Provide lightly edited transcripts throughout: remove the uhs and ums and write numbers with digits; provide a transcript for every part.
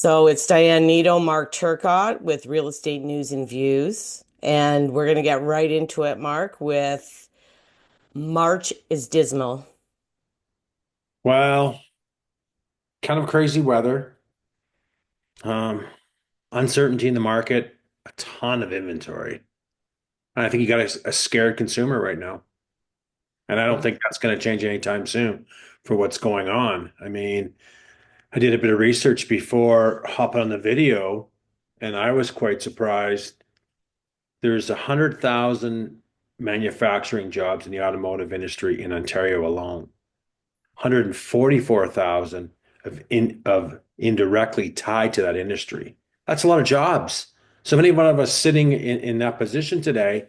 So it's Diane Needle, Mark Turcotte with Real Estate News and Views. And we're going to get right into it, Mark, with March is dismal. Well, kind of crazy weather, um, uncertainty in the market, a ton of inventory. And I think you got a scared consumer right now. And I don't think that's going to change anytime soon for what's going on. I mean, I did a bit of research before hopping on the video, and I was quite surprised. There's 100,000 manufacturing jobs in the automotive industry in Ontario alone. 144,000 of indirectly tied to that industry. That's a lot of jobs. So if any one of us sitting in that position today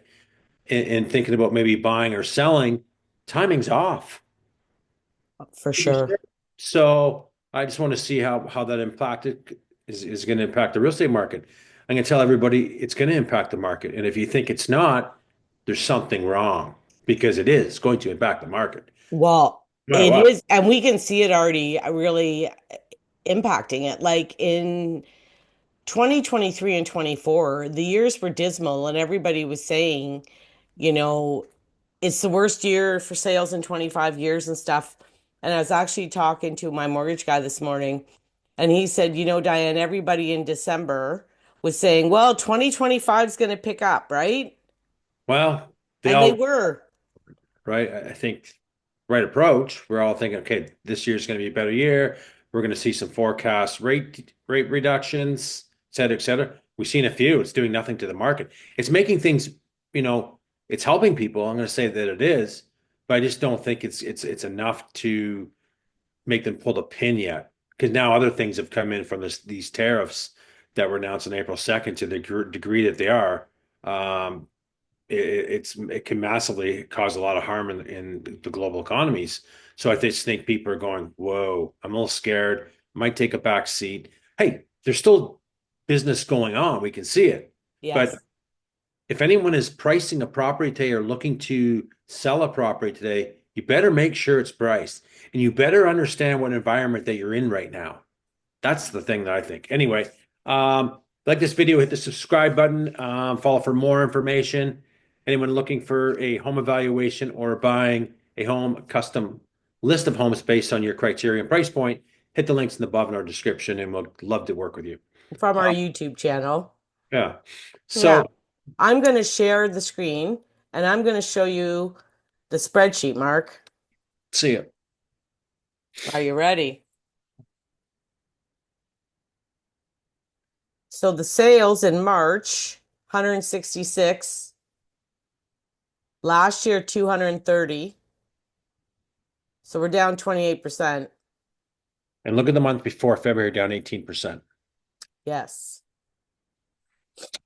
and thinking about maybe buying or selling, timing's off. For For sure. sure. So I just want to see how that impacted is going to impact the real estate market. I'm going to tell everybody it's going to impact the market. And if you think it's not, there's something wrong because it is going to impact the market. Well, No matter it what. is, and we can see it already really impacting it. Like in 2023 and 24, the years were dismal, and everybody was saying, you know, it's the worst year for sales in 25 years and stuff. And I was actually talking to my mortgage guy this morning, and he said, Diane, everybody in December was saying, well, 2025 is going to pick up, right? Well, they And they all were. right? I think right approach. We're all thinking, okay, this year's going to be a better year. We're going to see some forecast rate reductions, et cetera, et cetera. We've seen a few. It's doing nothing to the market. It's making things, you know, it's helping people. I'm going to say that it is, but I just don't think it's enough to make them pull the pin yet. Because now other things have come in from these tariffs that were announced on April 2nd to the degree that they are. Um, it can massively cause a lot of harm in the global economies. So I just think people are going, whoa, I'm a little scared. Might take a back seat. Hey, there's still business going on. We can see it. But Yes. if anyone is pricing a property today or looking to sell a property today, you better make sure it's priced and you better understand what environment that you're in right now. That's the thing that I think. Anyway, like this video, hit the subscribe button, follow for more information. Anyone looking for a home evaluation or buying a home, a custom list of homes based on your criteria and price point, hit the links in the above in our description, and we'll love to work with you. From our Uh, YouTube channel. yeah. Yeah. So I'm going to share the screen and I'm going to show you the spreadsheet, Mark. see it. Are you ready? So the sales in March, 166. Last year, 230. So we're down 28%. And look at the month before February, down 18%. Yes.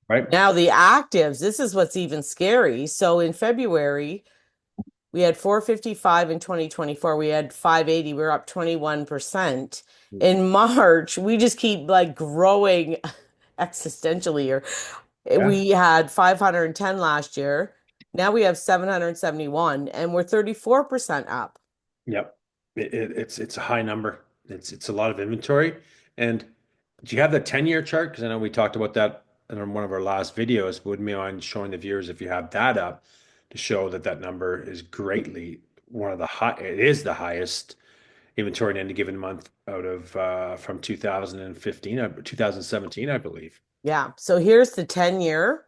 Right? Now the actives, this is what's even scary. So in February, we had 455 in 2024. We had 580. We're up 21%. In March, we just keep like growing existentially here. Yeah. We had 510 last year. Now we have 771 and we're 34% up. Yep. It's a high number. It's a lot of inventory. And do you have the 10-year chart? Because I know we talked about that in one of our last videos. Wouldn't mind showing the viewers if you have that up to show that that number is greatly one of the high. It is the highest inventory in any given month out of from 2015, 2017, I believe. Yeah. So here's the 10-year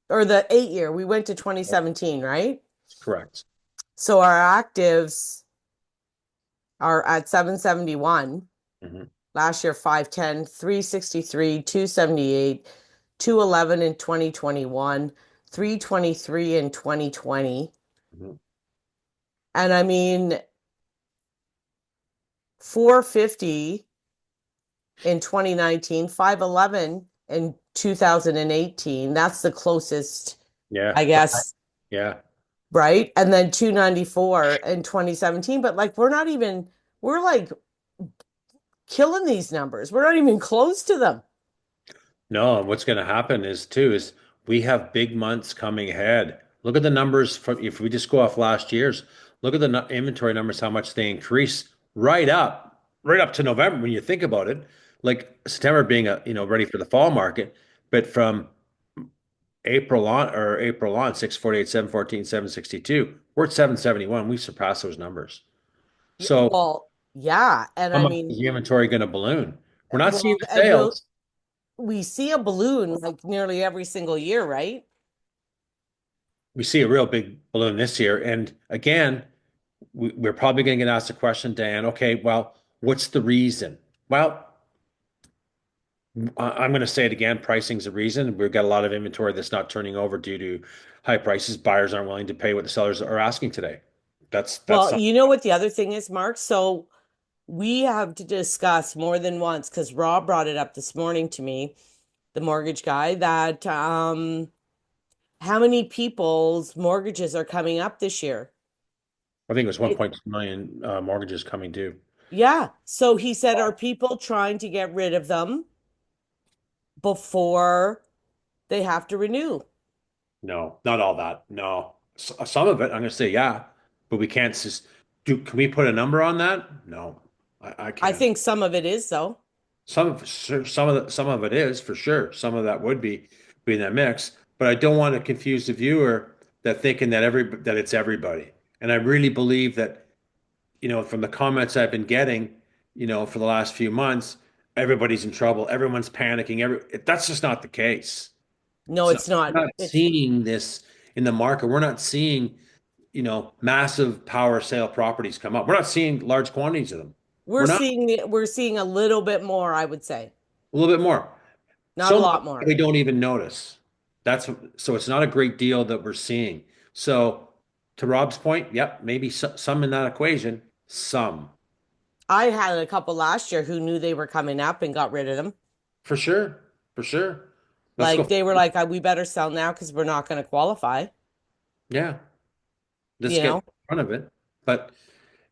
or the 8-year. We went to 2017, right? Correct. So our actives are at 771. Hmm. Last year, 510, 363, 278, 211 in 2021, 323 in 2020. Hmm. And I mean, 450 in 2019, 511 in 2018. That's the closest, Yeah. I guess, Yeah. right? And then 294 in 2017. But like, we're like killing these numbers. We're not even close to them. No, and what's going to happen is we have big months coming ahead. Look at the numbers from if we just go off last year's, look at the inventory numbers, how much they increase right up to November when you think about it. like September being ready for the fall market, but from April on 648, 714, 762, we're at 771. We surpassed those numbers. Yeah, So well, yeah, and how I much is mean, the inventory going to balloon? We're not seeing well, the and sales. we see a balloon like nearly every single year, right? We see a real big balloon this year. And again, we're probably going to get asked the question, Dan, okay, well, what's the reason? Well, I'm going to say it again, pricing's a reason. We've got a lot of inventory that's not turning over due to high prices. Buyers aren't willing to pay what the sellers are asking today. That's Well, something. you know what the other thing is, Mark? So we have to discuss more than once because Rob brought it up this morning to me, the mortgage guy, that how many people's mortgages are coming up this year? I think it was It, 1.2 million mortgages coming due. yeah. So he said, are people trying to get rid of them before they have to renew? No, not all that. No, some of it, I'm going to say yeah, but we can't just do. Can we put a number on that? No, I I can't. think some of it is, though. Some of it is for sure. Some of that would be in that mix, but I don't want to confuse the viewer that thinking that it's everybody. And I really believe that, from the comments I've been getting, for the last few months, everybody's in trouble. Everyone's panicking. That's just not the case. No, So it's not. we're not It's seeing this in the market. We're not seeing, massive power sale properties come up. We're not seeing large quantities of them. We're not we're seeing a little bit more, I would say. a little bit more. Not a So much lot that more. we don't even notice. So it's not a great deal that we're seeing. So to Rob's point, yep, maybe some in that equation, some I had a couple last year who knew they were coming up and got rid of them. for sure, for sure. Let's Like go. they were like, we better sell now because we're not going to qualify, Yeah, let's you get in know? front of it. But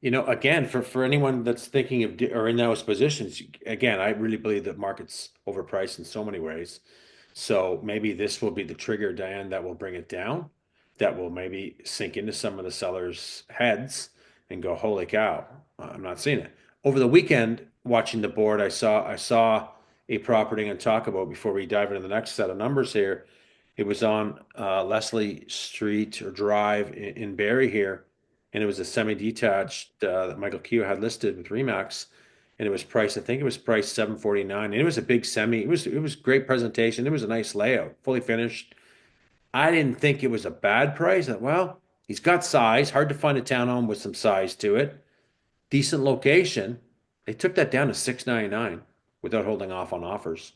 again, for anyone that's thinking of or in those positions, again, I really believe that market's overpriced in so many ways. So maybe this will be the trigger, Diane, that will bring it down, that will maybe sink into some of the sellers' heads and go, "Holy cow, I'm not seeing it." Over the weekend, watching the board, I saw a property I'm gonna talk about before we dive into the next set of numbers here. It was on Leslie Street or Drive in Barrie here, and it was a semi-detached that Michael Keogh had listed with Remax, and it was priced. I think it was priced 749, and it was a big semi. It was great presentation. It was a nice layout, fully finished. I didn't think it was a bad price. Well, he's got size. Hard to find a townhome with some size to it. Decent location. They took that down to 699 without holding off on offers,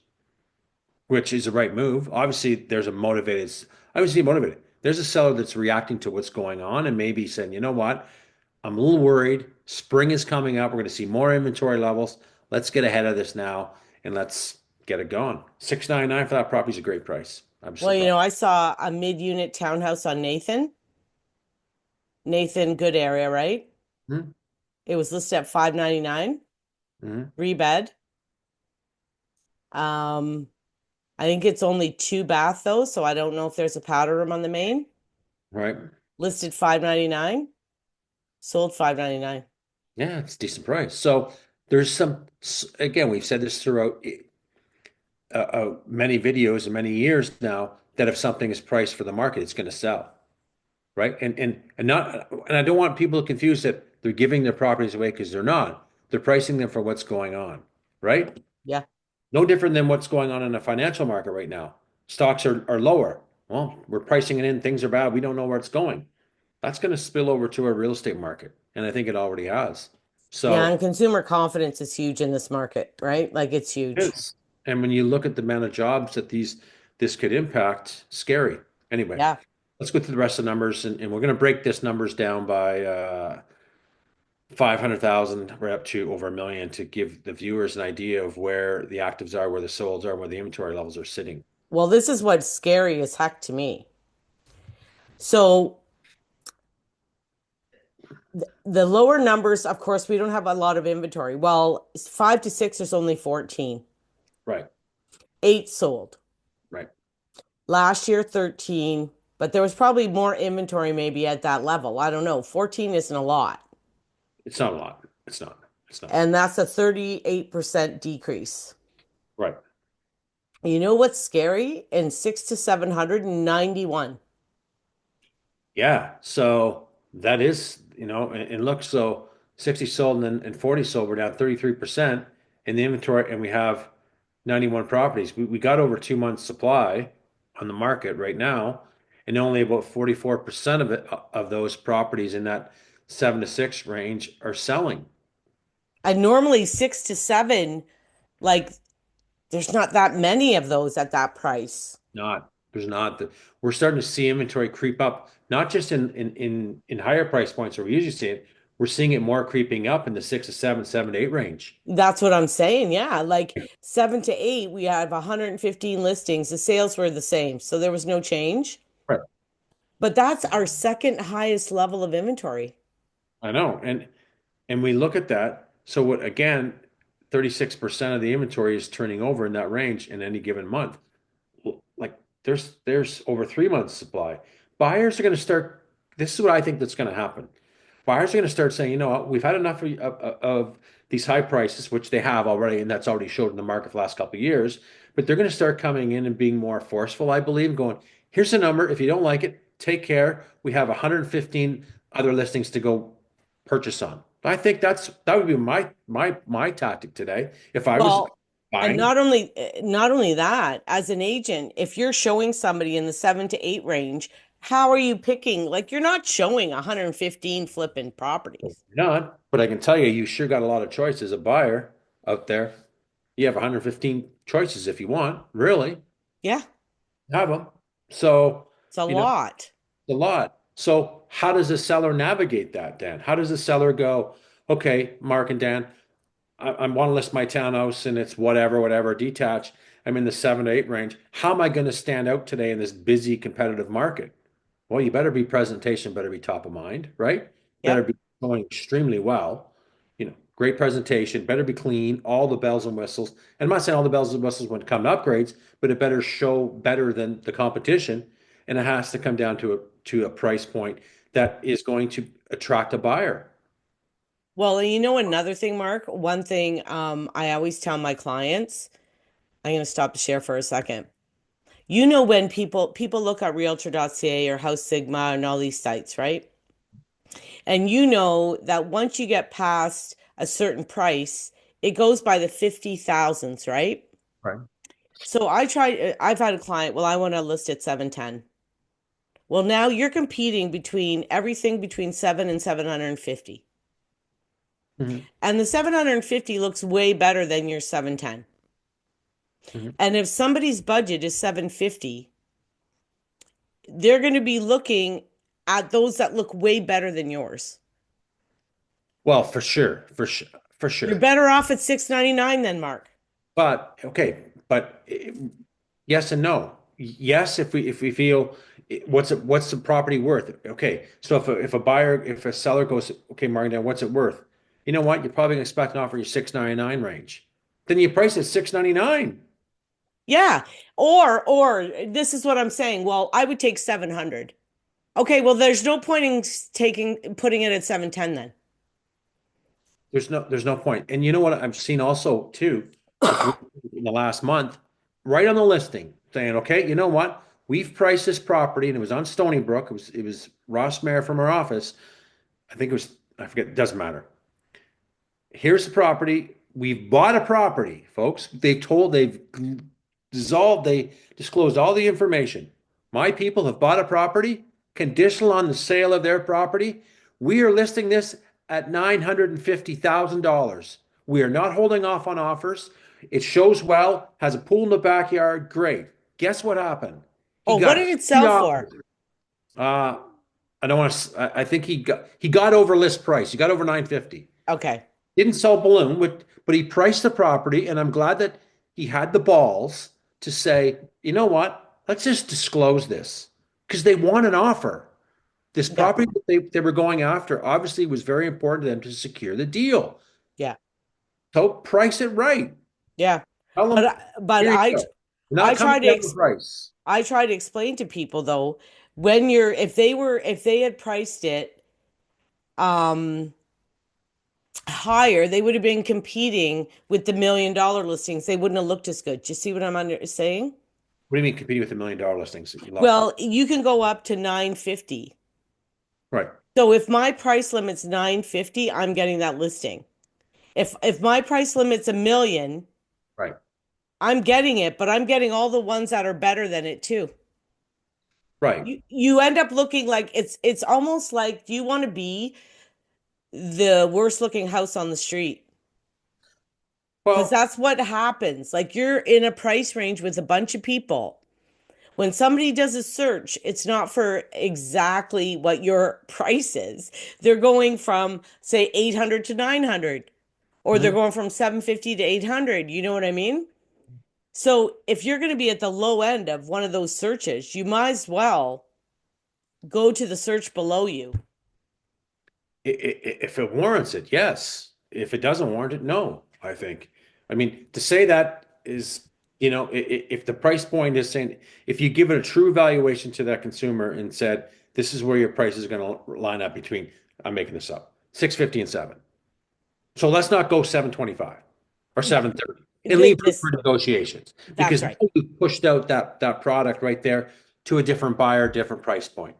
which is the right move. Obviously, obviously motivated. There's a seller that's reacting to what's going on and maybe saying, you know what? I'm a little worried. Spring is coming up. We're going to see more inventory levels. Let's get ahead of this now and let's get it going. 699 for that property is a great price. I'm Well, surprised. I saw a mid-unit townhouse on Nathan, good area, right? Hmm. It was listed at 599, Hmm. 3 bed. Um, I think it's only 2 bath though, so I don't know if there's a powder room on the main. Right. Listed 599, sold 599. Yeah, it's a decent price. So there's again, we've said this throughout many videos and many years now that if something is priced for the market, it's going to sell. Right? And I don't want people to confuse that they're giving their properties away because they're not. They're pricing them for what's going on, right? Yeah. No different than what's going on in the financial market right now. Stocks are lower. Well, we're pricing it in, things are bad, we don't know where it's going. That's going to spill over to our real estate market, and I think it already has. Yeah, So and consumer confidence is huge in this market, right? Like it's it huge. is. And when you look at the amount of jobs that this could impact, scary. Anyway, Yeah. let's go through the rest of the numbers, and we're going to break this numbers down by 500,000 right up to over a million to give the viewers an idea of where the actives are, where the solds are, where the inventory levels are sitting. Well, this is what's scary as heck to me. So the lower numbers, of course, we don't have a lot of inventory. Well, 5 to 6, there's only 14. Right, 8 sold. right. Last year, 13, but there was probably more inventory maybe at that level. I don't know. 14 isn't a lot. It's not a lot. It's not. It's not. And that's a 38% decrease. Right. You know what's scary? In six to 791. Yeah. So that is, and look, so 60 sold and 40 sold, we're down 33% in the inventory, and we have 91 properties. We got over 2 months supply on the market right now, and only about 44% of those properties in that 7 to 6 range are selling. And normally 6 to 7, like there's not that many of those at that price. There's not we're starting to see inventory creep up, not just in higher price points where we usually see it. We're seeing it more creeping up in the 6 to 7, 7 to 8 range. That's what I'm saying. Yeah. Like 7 to 8, we have 115 listings. The sales were the same. So there was no change. Right. But that's our second highest level of inventory. I know. And we look at that. So what again, 36% of the inventory is turning over in that range in any given month. Like there's over 3 months supply. Buyers are going to start. This is what I think that's going to happen. Buyers are going to start saying, you know what, we've had enough of these high prices, which they have already, and that's already showed in the market for the last couple of years. But they're going to start coming in and being more forceful, I believe, going, here's a number. If you don't like it, take care. We have 115 other listings to go purchase on. I think that would be my tactic today if I was Well, and buying. not only that, as an agent, if you're showing somebody in the 7 to 8 range, how are you picking? Like you're not showing 115 flipping properties. Not, but I can tell you, you sure got a lot of choices. As a buyer out there, you have 115 choices if you want, really Yeah, have them. So, it's a you know, lot. a lot. So, how does the seller navigate that, Dan? How does the seller go, okay, Mark and Dan, I want to list my townhouse and it's whatever, detached. I'm in the 7 to 8 range. How am I going to stand out today in this busy competitive market? Well, you better be presentation, better be top of mind, right? Better Yep. be going extremely well. Great presentation, better be clean, all the bells and whistles. And I'm not saying all the bells and whistles when it come to upgrades, but it better show better than the competition. And it has to come down to a price point that is going to attract a buyer. Well, and you know another thing, Mark, one thing I always tell my clients, I'm going to stop to share for a second. You know when people look at realtor.ca or House Sigma and all these sites, right? And you know that once you get past a certain price, it goes by the 50 thousands, right? Right. So I've had a client, well, I want to list at 710. Well, now you're competing between everything between 7 and 750. Mhm, And the 750 looks way better than your 710. mhm. And if somebody's budget is 750, they're going to be looking at those that look way better than yours. Well, for sure, for sure, for You're sure. better off at 699 then, Mark. But okay, but yes and no. Yes, if we feel what's the property worth? Okay, so if a seller goes, okay, Martin, what's it worth? You know what? You're probably gonna expect an offer in your 699 range. Then you price it 699. Yeah. Or this is what I'm saying. Well, I would take 700. Okay, well, there's no point in putting it at 710 then. There's no point. And you know what I've seen also too with in the last month, right on the listing, saying, okay, you know what? We've priced this property, and it was on Stony Brook. It was Ross Mayer from our office. I think it was, I forget, it doesn't matter. Here's the property. We've bought a property, folks. They disclosed all the information. My people have bought a property, conditional on the sale of their property. We are listing this at $950,000. We are not holding off on offers. It shows well, has a pool in the backyard. Great. Guess what happened? He Oh, what got did it three sell for? offers. Uh, I don't want to. I think he got over list price. He got over 950. Okay. Didn't sell balloon, but he priced the property, and I'm glad that he had the balls to say, you know what? Let's just disclose this because they want an offer. This Yeah. property that they were going after obviously was very important to them to secure the deal. Yeah. So price it right. Yeah. Tell them, But here you go. We're I not coming try to down the price. I try to explain to people though, if they had priced it, um higher, they would have been competing with the $1 million listings. They wouldn't have looked as good. Do you see what I'm saying? What do you mean competing with $1 million listings? Well, you can go up to 950. Right, So if my price limit's 950, I'm getting that listing. If my price limit's a million, right, I'm getting it, but I'm getting all the ones that are better than it too. right. You end up looking like it's almost like, do you want to be the worst looking house on the street? Because Well, that's what happens. Like you're in a price range with a bunch of people. When somebody does a search, it's not for exactly what your price is. They're going from, say, 800 to 900, or they're mhm. going from 750 to 800. You know what I mean? So if you're going to be at the low end of one of those searches, you might as well go to the search below you. If it warrants it, yes. If it doesn't warrant it, no, I think. I mean, to say that is, if the price point is saying, if you give it a true valuation to that consumer and said, this is where your price is going to line up between, I'm making this up, 650 and 7. So let's not go 725 or 730 and leave room This for negotiations That's because right. now you've pushed out that product right there to a different buyer, different price point.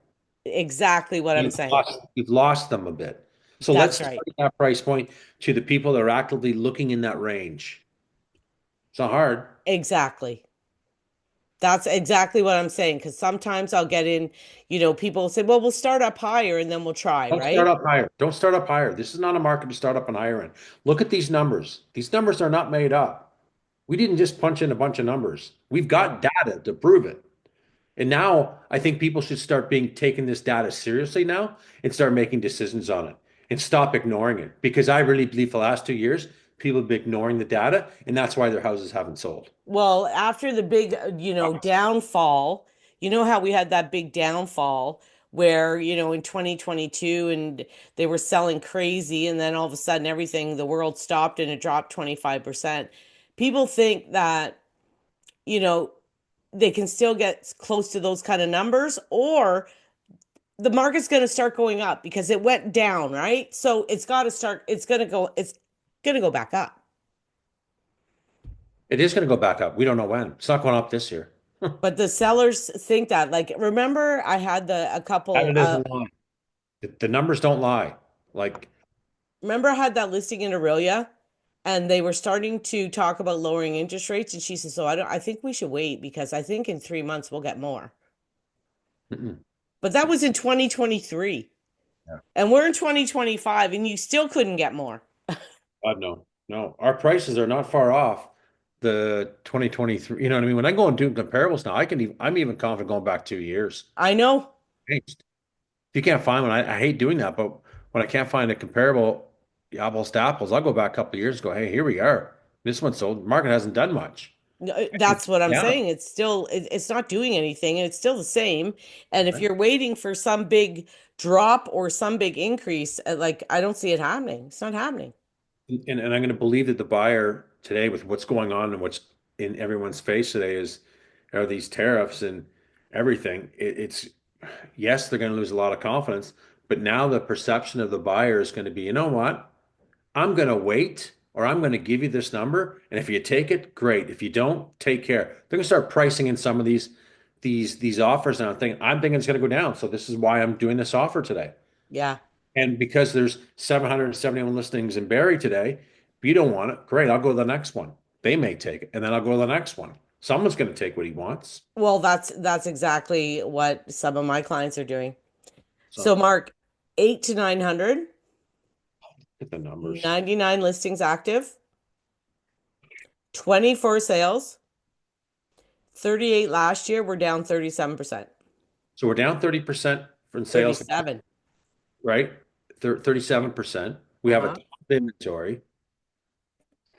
Exactly what I'm saying. You've lost them a bit. So let's That's right. target that price point to the people that are actively looking in that range. It's not hard. Exactly. That's exactly what I'm saying. Because sometimes I'll get in, people will say, well, we'll start up higher and then we'll try, Don't start right? up higher. Don't start up higher. This is not a market to start up and higher in. Look at these numbers. These numbers are not made up. We didn't just punch in a bunch of numbers. We've No. got data to prove it. And now I think people should start being taking this data seriously now and start making decisions on it and stop ignoring it. Because I really believe for the last 2 years, people have been ignoring the data, and that's why their houses haven't sold. Well, after the big, downfall, you know how we had that big downfall where, in 2022 and they were selling crazy, and then all of a sudden everything, the world stopped and it dropped 25%. People think that, you know, they can still get close to those kind of numbers, or the market's going to start going up because it went down, right? So it's going to go back up. It is going to go back up. We don't know when. It's not going up this year. But the sellers think that, like, remember I had a couple, Data doesn't lie. The numbers don't lie. Like, remember I had that listing in Aurelia and they were starting to talk about lowering interest rates. And she says, so I think we should wait because I think in 3 months we'll get more. mm-mm. But that was in 2023 Yeah. and we're in 2025 and you still couldn't get more. God, no. No. Our prices are not far off the 2023. You know what I mean? When I go and do comparables now, I'm even confident going back 2 years. I know. Changed. If you can't find one, I hate doing that, but when I can't find a comparable apples to apples, I'll go back a couple of years and go, hey, here we are. This one sold. The market hasn't done much. No, It's that's what I'm down. saying. It's not doing anything and it's still the same. And if Right? you're waiting for some big drop or some big increase, like I don't see it happening. It's not happening. And I'm going to believe that the buyer today, with what's going on and what's in everyone's face today, are these tariffs and everything. It's yes, they're going to lose a lot of confidence, but now the perception of the buyer is going to be, you know what? I'm going to wait or I'm going to give you this number. And if you take it, great. If you don't, take care. They're going to start pricing in some of these offers now. I'm thinking it's going to go down. So this is why I'm doing this offer today. Yeah. And because there's 771 listings in Barrie today, if you don't want it, great. I'll go to the next one. They may take it, and then I'll go to the next one. Someone's going to take what he wants. Well, that's exactly what some of my clients are doing. So, So Mark, 8 to 900, get the numbers. 99 listings active, 24 sales, 38 last year. We're down 37%. So we're down 30% from sales, 37. right? 37%. We have a Uh-huh. top inventory.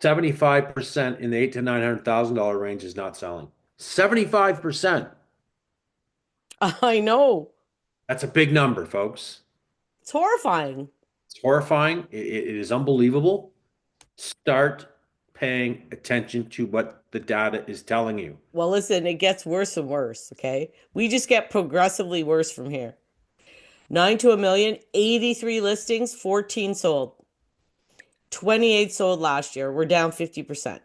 75% in the eight to $900,000 range is not selling. 75%. I know. That's a big number, folks. It's horrifying. It's horrifying. It is unbelievable. Start paying attention to what the data is telling you. Well, listen, it gets worse and worse, okay? We just get progressively worse from here. 9 to a million, 83 listings, 14 sold. 28 sold last year. We're down 50%.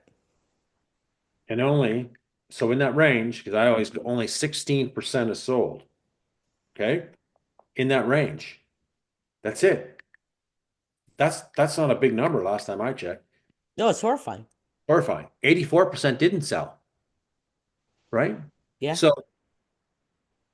And only, so in that range, because I always go only 16% is sold. Okay. In that range. That's it. That's not a big number last time I checked. No, it's horrifying. Horrifying. 84% didn't sell, right? Yeah. So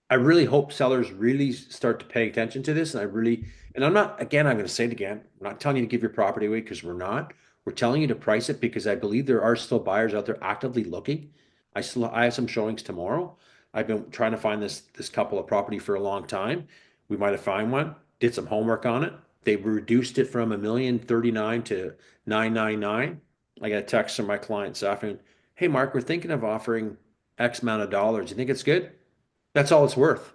I really hope sellers really start to pay attention to this. And I really, and I'm not, again, I'm going to say it again. I'm not telling you to give your property away because we're not. We're telling you to price it because I believe there are still buyers out there actively looking. I have some showings tomorrow. I've been trying to find this couple of property for a long time. We might have found one, did some homework on it. They reduced it from 1,039,000 to 999. I got a text from my client this afternoon. Hey, Mark, we're thinking of offering X amount of dollars. You think it's good? That's all it's worth.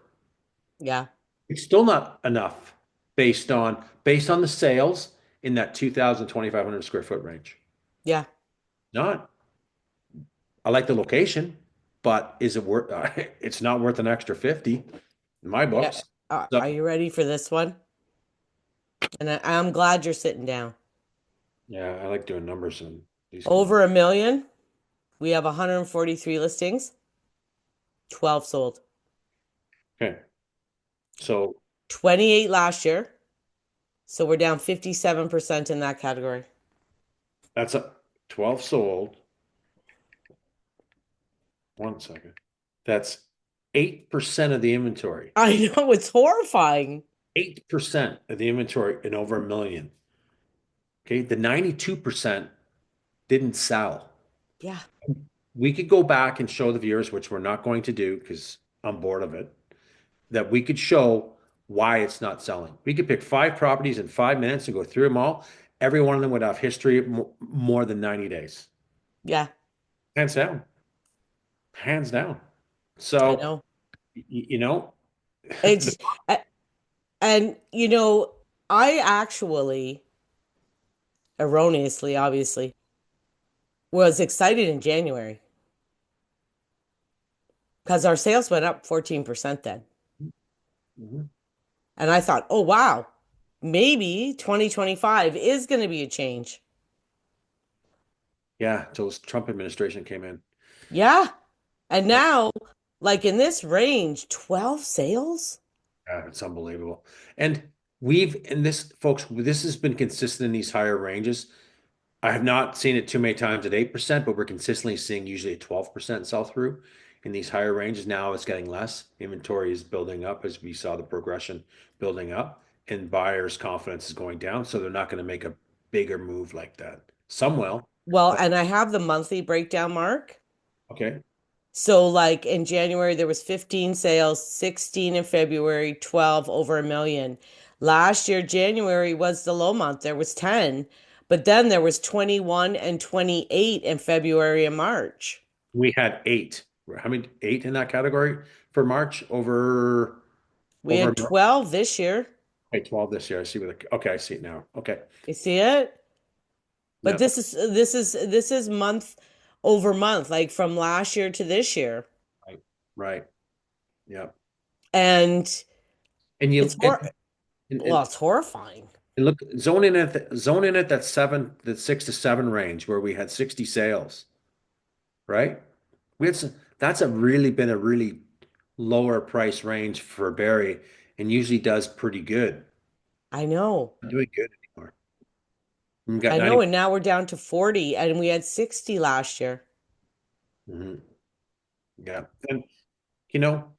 Yeah. It's still not enough based on the sales in that 2,000 2,500 square foot range. Yeah. Not. I like the location, but is it worth? It's not worth an extra 50 in my Yeah. books. So Are you ready for this one? And I'm glad you're sitting down. yeah, I like doing numbers and these come up. Over a million. We have 143 listings, 12 sold. Okay, so 28 last year. So we're down 57% in that category. that's a 12 sold. 1 second. That's 8% of the inventory. I know it's horrifying. 8% of the inventory in over a million. Okay, the 92% didn't sell. Yeah. We could go back and show the viewers, which we're not going to do because I'm bored of it, that we could show why it's not selling. We could pick 5 properties in 5 minutes and go through them all. Every one of them would have history more than 90 days. Yeah. Hands down. Hands down. I So, know. you know, the, It's a- and I actually erroneously obviously was excited in January because our sales went up 14% then. Mhm. And I thought, "Oh wow, maybe 2025 is going to be a change." Yeah, until this Trump administration came in. Yeah. And now like in this range, 12 sales? Yeah, it's unbelievable. And and this, folks, this has been consistent in these higher ranges. I have not seen it too many times at 8%, but we're consistently seeing usually a 12% sell through in these higher ranges. Now it's getting less. Inventory is building up as we saw the progression building up, and buyers' confidence is going down. So they're not going to make a bigger move like that. Some will, Well, but and I have the monthly breakdown, Mark. okay. So like in January there was 15 sales, 16 in February, 12 over a million. Last year January was the low month. There was 10, but then there was 21 and 28 in February and March. We had 8. How many? 8 in that category for March We over a had million? 12 this year. Okay, 12 this year. I see okay, I see it now. Okay. You see it? But Yeah. this is month over month, like from last year to this year. Right. Right. Yeah. And And it's you and, well, and it's horrifying. And look, zone in at that 6 to 7 range where we had 60 sales, right? That's been a really lower price range for Barrie and usually does pretty good. I know. Not doing good anymore. We got I know, 90. and now we're down to 40 and we had 60 last year. Mhm. Yeah. And you know,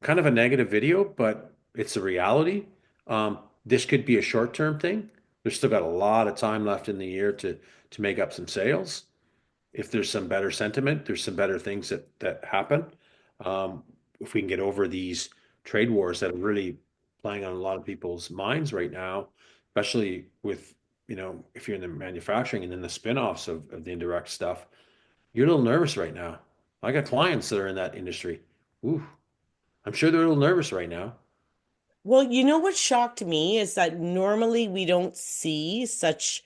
kind of a negative video, but it's a reality. This could be a short-term thing. There's still got a lot of time left in the year to make up some sales. If there's some better sentiment, there's some better things that happen. If we can get over these trade wars that are really playing on a lot of people's minds right now, especially with, if you're in the manufacturing and then the spin-offs of the indirect stuff, you're a little nervous right now. I got clients that are in that industry. Ooh, I'm sure they're a little nervous right now. Well, you know what shocked me is that normally we don't see such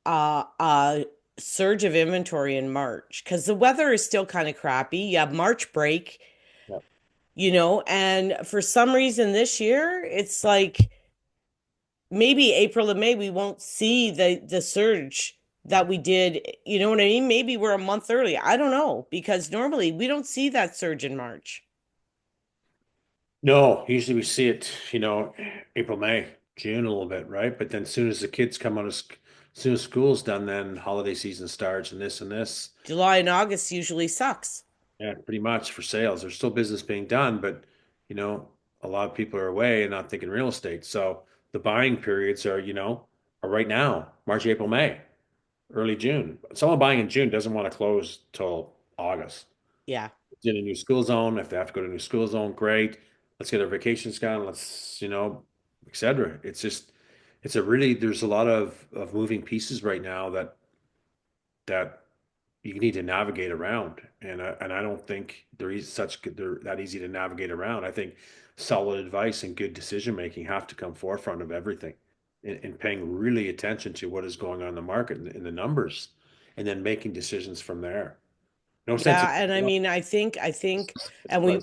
a surge of inventory in March because the weather is still kind of crappy. You have March break, and for some reason this year it's like maybe April and May we won't see the surge that we did. You know what I mean? Maybe we're a month early. I don't know because normally we don't see that surge in March. No, usually we see it, April, May, June a little bit, right? But then as soon as the kids come out of, as soon as school's done, then holiday season starts and this and this. July and August usually sucks. Yeah, pretty much for sales. There's still business being done, but you know, a lot of people are away and not thinking real estate. So the buying periods are, are right now, March, April, May, early June. Someone buying in June doesn't want to close till August. Yeah. It's in a new school zone. If they have to go to a new school zone, great. Let's get our vacations gone. Let's, et cetera. It's just, it's a really, there's a lot of moving pieces right now that you need to navigate around. And I don't think they're that easy to navigate around. I think solid advice and good decision making have to come forefront of everything and paying really attention to what is going on in the market and in the numbers and then making decisions from there. No sense Yeah, of and I mean, I think, and we,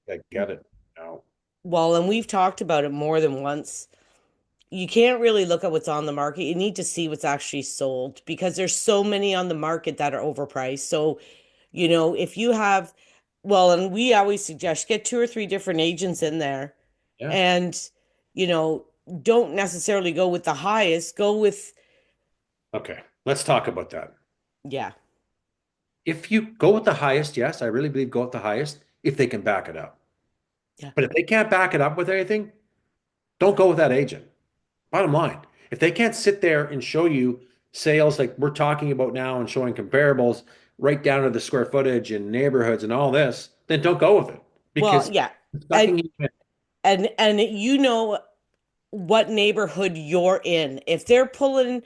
I get it now. well, and we've talked about it more than once. You can't really look at what's on the market. You need to see what's actually sold because there's so many on the market that are overpriced. So, if you have, well, and we always suggest get two or three different agents in there Yeah. and, you know, don't necessarily go with the highest, go with, Okay. Let's talk about that. yeah, If you go with the highest, yes, I really believe go with the highest if they can back it up. yeah. But if they can't back it up with anything, don't go with that agent. Bottom line, if they can't sit there and show you sales like we're talking about now and showing comparables right down to the square footage and neighborhoods and all this, then don't go with it Well, because yeah. it's And sucking you in. and you know what neighborhood you're in. If they're pulling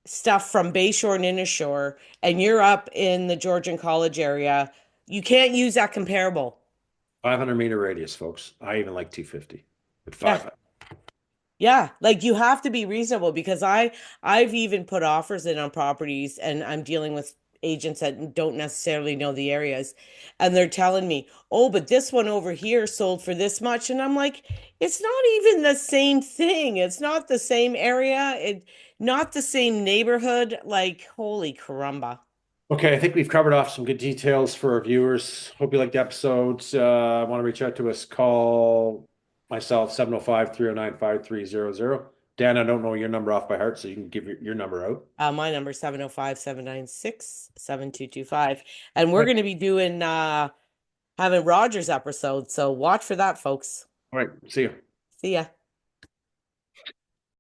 stuff from Bayshore and Innershore and you're up in the Georgian College area, you can't use that comparable. 500-meter radius, folks. I even like 250, but Yeah. 500. Yeah, like you have to be reasonable because I've even put offers in on properties and I'm dealing with agents that don't necessarily know the areas and they're telling me, "Oh, but this one over here sold for this much." And I'm like, "It's not even the same thing. It's not the same area. Not the same neighborhood. Like, holy caramba." Okay, I think we've covered off some good details for our viewers. Hope you liked the episodes. Want to reach out to us, call myself 705-309-5300. Dan, I don't know your number off by heart, so you can give your number out. My number is 705-796-7225. And we're Right. going to be doing having Rogers episodes, so watch for that, folks. All right. See you. See ya.